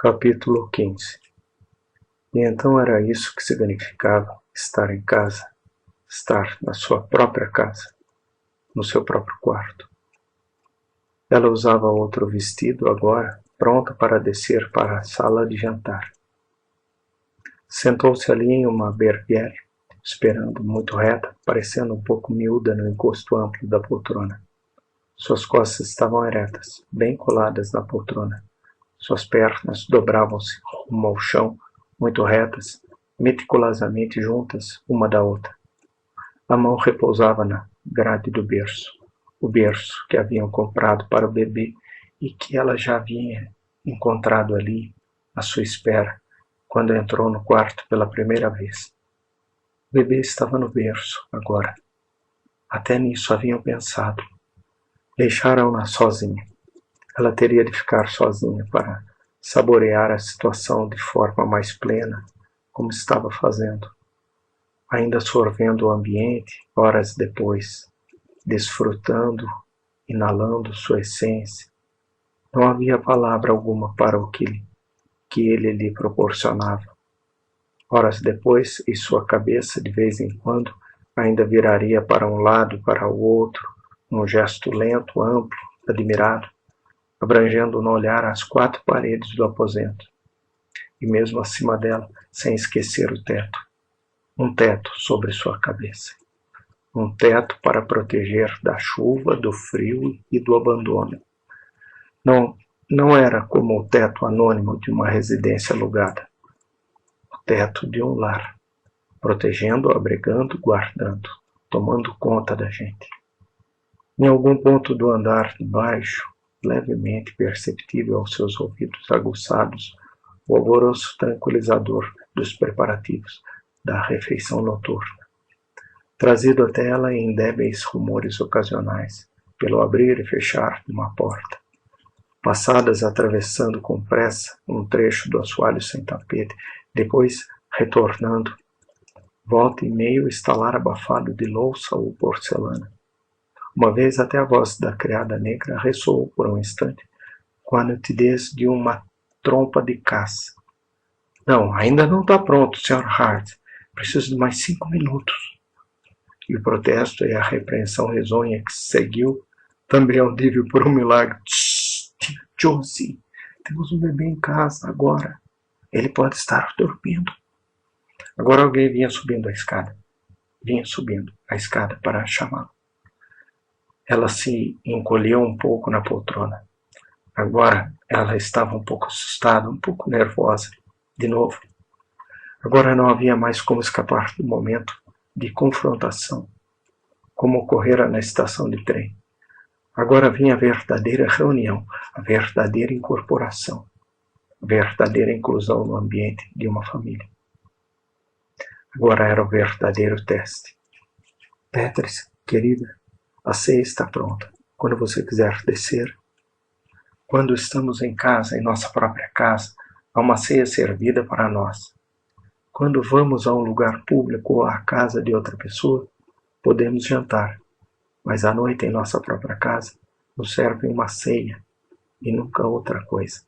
Capítulo 15. E então era isso que significava estar em casa, estar na sua própria casa, no seu próprio quarto. Ela usava outro vestido agora, pronta para descer para a sala de jantar. Sentou-se ali em uma berguer, esperando, muito reta, parecendo um pouco miúda no encosto amplo da poltrona. Suas costas estavam eretas, bem coladas na poltrona. Suas pernas dobravam-se rumo ao chão, muito retas, meticulosamente juntas uma da outra. A mão repousava na grade do berço, o berço que haviam comprado para o bebê e que ela já havia encontrado ali, à sua espera, quando entrou no quarto pela primeira vez. O bebê estava no berço, agora. Até nisso haviam pensado. Deixaram-na sozinha. Ela teria de ficar sozinha para saborear a situação de forma mais plena, como estava fazendo, ainda sorvendo o ambiente, horas depois, desfrutando, inalando sua essência. Não havia palavra alguma para o que ele lhe proporcionava. Horas depois, e sua cabeça, de vez em quando, ainda viraria para um lado e para o outro, num gesto lento, amplo, admirado, abrangendo no olhar as 4 paredes do aposento, e mesmo acima dela, sem esquecer o teto. Um teto sobre sua cabeça. Um teto para proteger da chuva, do frio e do abandono. Não era como o teto anônimo de uma residência alugada. O teto de um lar, protegendo, abrigando, guardando, tomando conta da gente. Em algum ponto do andar de baixo, levemente perceptível aos seus ouvidos aguçados, o alvoroço tranquilizador dos preparativos da refeição noturna, trazido até ela em débeis rumores ocasionais, pelo abrir e fechar de uma porta. Passadas atravessando com pressa um trecho do assoalho sem tapete, depois retornando, volta e meio estalar abafado de louça ou porcelana. Uma vez até a voz da criada negra ressoou por um instante com a nitidez de uma trompa de caça. Não, ainda não está pronto, Sr. Hart. Preciso de mais 5 minutos. E o protesto e a repreensão risonha que seguiu, também audível por um milagre. Tia Josie, temos um bebê em casa agora. Ele pode estar dormindo. Agora alguém vinha subindo a escada. Vinha subindo a escada para chamá-lo. Ela se encolheu um pouco na poltrona. Agora ela estava um pouco assustada, um pouco nervosa. De novo. Agora não havia mais como escapar do momento de confrontação, como ocorrera na estação de trem. Agora vinha a verdadeira reunião, a verdadeira incorporação, a verdadeira inclusão no ambiente de uma família. Agora era o verdadeiro teste. Beatrice, querida, a ceia está pronta. Quando você quiser descer. Quando estamos em casa, em nossa própria casa, há uma ceia servida para nós. Quando vamos a um lugar público ou à casa de outra pessoa, podemos jantar. Mas à noite, em nossa própria casa, nos servem uma ceia e nunca outra coisa.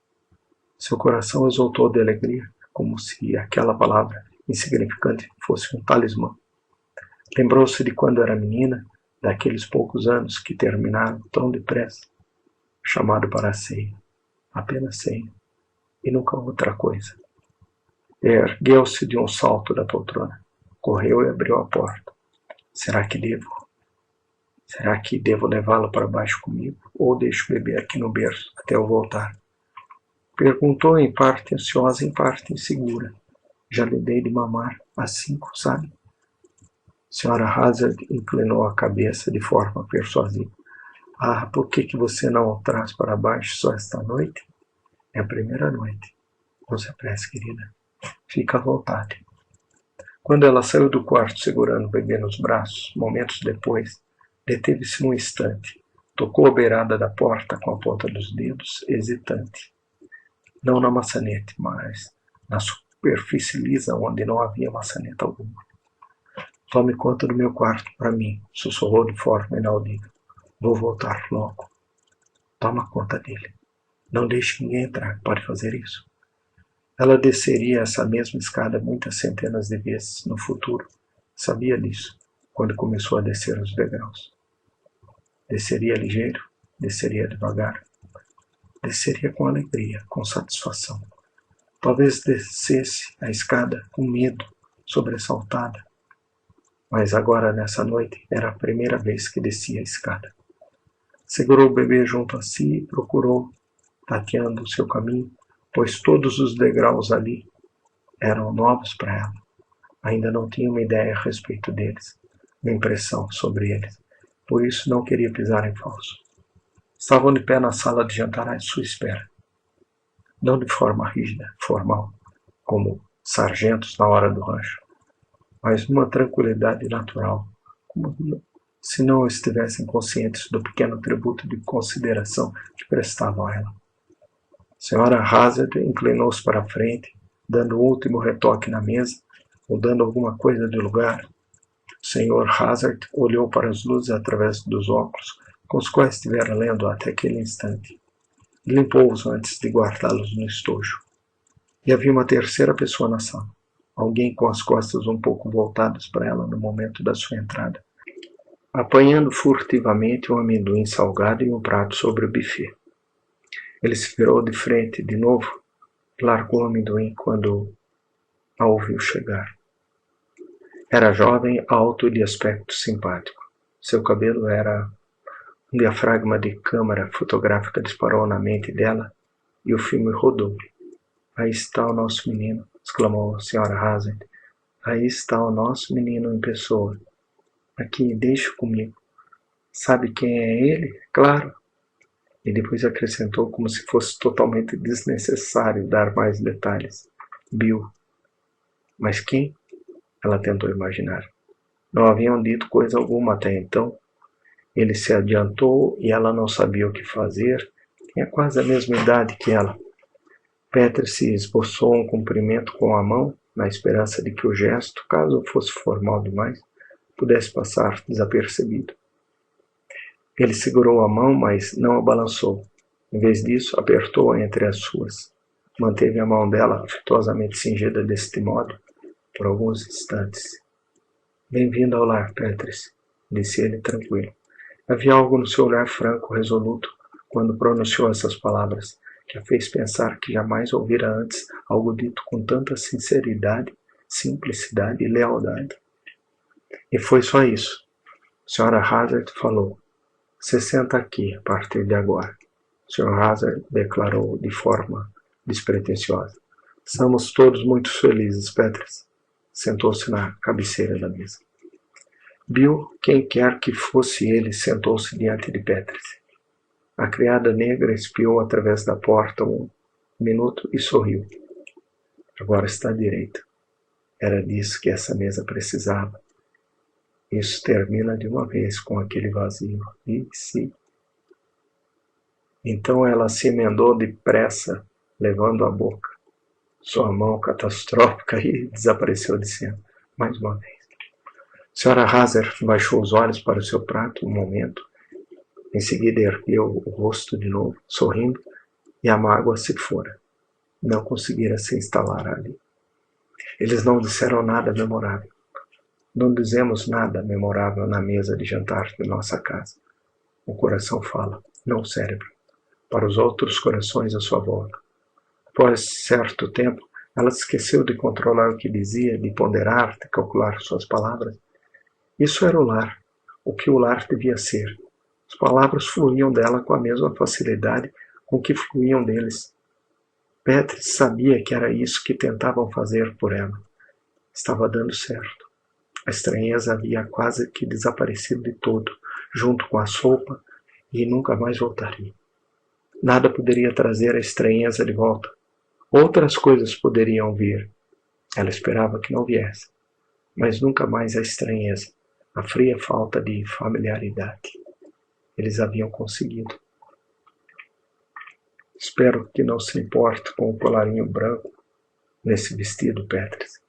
Seu coração exultou de alegria, como se aquela palavra insignificante fosse um talismã. Lembrou-se de quando era menina, daqueles poucos anos que terminaram tão depressa, chamado para a ceia, apenas ceia, e nunca outra coisa. Ergueu-se de um salto da poltrona, correu e abriu a porta. Será que devo levá-lo para baixo comigo, ou deixo o bebê aqui no berço até eu voltar? Perguntou em parte ansiosa, em parte insegura. Já lhe dei de mamar há 5, sabe? Sra. Hazard inclinou a cabeça de forma persuasiva. Ah, por que você não o traz para baixo só esta noite? É a primeira noite. Não se apresse, querida. Fica à vontade. Quando ela saiu do quarto segurando o bebê nos braços, momentos depois, deteve-se um instante. Tocou a beirada da porta com a ponta dos dedos, hesitante. Não na maçaneta, mas na superfície lisa onde não havia maçaneta alguma. Tome conta do meu quarto para mim, sussurrou de forma inaudível. Vou voltar logo. Toma conta dele. Não deixe ninguém entrar. Pode fazer isso? Ela desceria essa mesma escada muitas centenas de vezes no futuro. Sabia disso quando começou a descer os degraus. Desceria ligeiro, desceria devagar, desceria com alegria, com satisfação. Talvez descesse a escada com medo, sobressaltada. Mas agora, nessa noite, era a primeira vez que descia a escada. Segurou o bebê junto a si e procurou, tateando o seu caminho, pois todos os degraus ali eram novos para ela. Ainda não tinha uma ideia a respeito deles, uma impressão sobre eles. Por isso não queria pisar em falso. Estavam de pé na sala de jantar à sua espera. Não de forma rígida, formal, como sargentos na hora do rancho, mas numa tranquilidade natural, como se não estivessem conscientes do pequeno tributo de consideração que prestavam a ela. Senhora Hazard inclinou-se para a frente, dando o último retoque na mesa, mudando alguma coisa de lugar. O Sr. Hazard olhou para as luzes através dos óculos, com os quais estivera lendo até aquele instante. Limpou-os antes de guardá-los no estojo. E havia uma terceira pessoa na sala, alguém com as costas um pouco voltadas para ela no momento da sua entrada, apanhando furtivamente um amendoim salgado e um prato sobre o buffet. Ele se virou de frente de novo, largou o amendoim quando a ouviu chegar. Era jovem, alto e de aspecto simpático. Seu cabelo era um diafragma de câmara fotográfica disparou na mente dela e o filme rodou. Aí está o nosso menino, exclamou a Sra. Hazard. Aí está o nosso menino em pessoa. Aqui, deixe comigo. Sabe quem é ele? Claro. E depois acrescentou como se fosse totalmente desnecessário dar mais detalhes. Bill. Mas quem? Ela tentou imaginar. Não haviam dito coisa alguma até então. Ele se adiantou e ela não sabia o que fazer. Tinha quase a mesma idade que ela. Peter se esboçou um cumprimento com a mão, na esperança de que o gesto, caso fosse formal demais, pudesse passar desapercebido. Ele segurou a mão, mas não a balançou. Em vez disso, apertou-a entre as suas. Manteve a mão dela afetuosamente cingida deste modo por alguns instantes. Bem-vindo ao lar, Petris, disse ele tranquilo. Havia algo no seu olhar franco, resoluto, quando pronunciou essas palavras, que a fez pensar que jamais ouvira antes algo dito com tanta sinceridade, simplicidade e lealdade. E foi só isso. Sra. Hazard falou. Se senta aqui, a partir de agora. Sr. Hazard declarou de forma despretensiosa. Estamos todos muito felizes, Petris. Sentou-se na cabeceira da mesa. Bill, quem quer que fosse ele, sentou-se diante de Petris. A criada negra espiou através da porta um minuto e sorriu. Agora está à direita. Era disso que essa mesa precisava. Isso termina de uma vez com aquele vazio. E se... Então ela se emendou depressa, levando a boca. Sua mão catastrófica e desapareceu de cena. Mais uma vez. Sra. Hazard baixou os olhos para o seu prato um momento. Em seguida ergueu o rosto de novo, sorrindo, e a mágoa se fora. Não conseguira se instalar ali. Eles não disseram nada memorável. Não dizemos nada memorável na mesa de jantar de nossa casa. O coração fala, não o cérebro, para os outros corações à sua volta. Após certo tempo, ela esqueceu de controlar o que dizia, de ponderar, de calcular suas palavras. Isso era o lar, o que o lar devia ser. As palavras fluíam dela com a mesma facilidade com que fluíam deles. Petris sabia que era isso que tentavam fazer por ela. Estava dando certo. A estranheza havia quase que desaparecido de todo, junto com a sopa, e nunca mais voltaria. Nada poderia trazer a estranheza de volta. Outras coisas poderiam vir. Ela esperava que não viesse. Mas nunca mais a estranheza, a fria falta de familiaridade. Eles haviam conseguido. Espero que não se importe com o colarinho branco nesse vestido, Petris.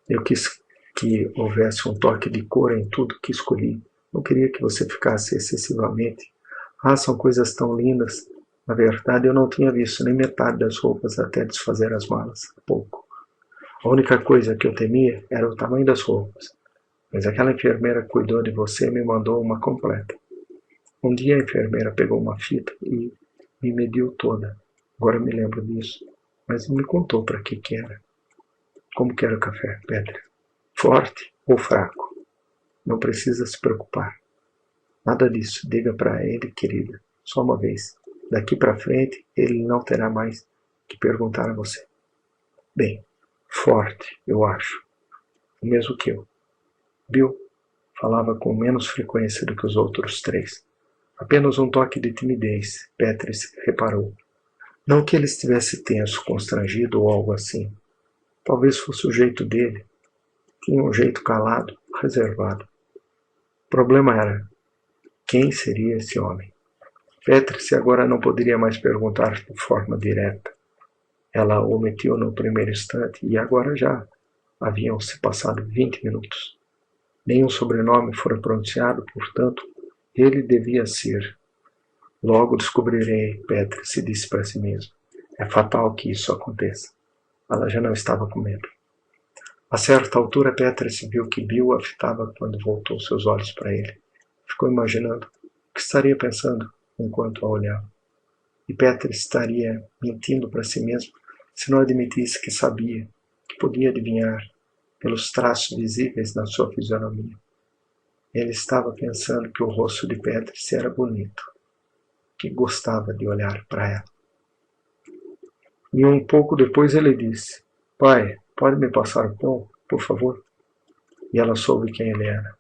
Eu quis que houvesse um toque de cor em tudo que escolhi. Não queria que você ficasse excessivamente. São coisas tão lindas, Na verdade, eu não tinha visto nem metade das roupas até desfazer as malas, há pouco. A única coisa que eu temia era o tamanho das roupas, mas aquela enfermeira cuidou de você e me mandou uma completa. Um dia a enfermeira pegou uma fita e me mediu toda. Agora me lembro disso, mas não me contou para que era. Como quer o café, Petra? Forte ou fraco? Não precisa se preocupar. Nada disso, diga para ele, querida, só uma vez. Daqui para frente, ele não terá mais que perguntar a você. Bem, forte, eu acho. O mesmo que eu. Bill falava com menos frequência do que os outros três. Apenas um toque de timidez, Petris reparou. Não que ele estivesse tenso, constrangido ou algo assim. Talvez fosse o jeito dele. Tinha um jeito calado, reservado. O problema era, quem seria esse homem? Petris agora não poderia mais perguntar de forma direta. Ela omitiu no primeiro instante e agora já haviam se passado 20 minutos. Nenhum sobrenome fora pronunciado, portanto, ele devia ser. Logo descobrirei, Petri se disse para si mesmo. É fatal que isso aconteça. Ela já não estava com medo. A certa altura, Petri viu que Bill a fitava quando voltou seus olhos para ele. Ficou imaginando o que estaria pensando enquanto a olhava. E Petri estaria mentindo para si mesmo se não admitisse que sabia, que podia adivinhar, pelos traços visíveis na sua fisionomia. Ele estava pensando que o rosto de Petri era bonito, que gostava de olhar para ela. E um pouco depois ele disse, pai, pode me passar o pão, por favor? E ela soube quem ele era.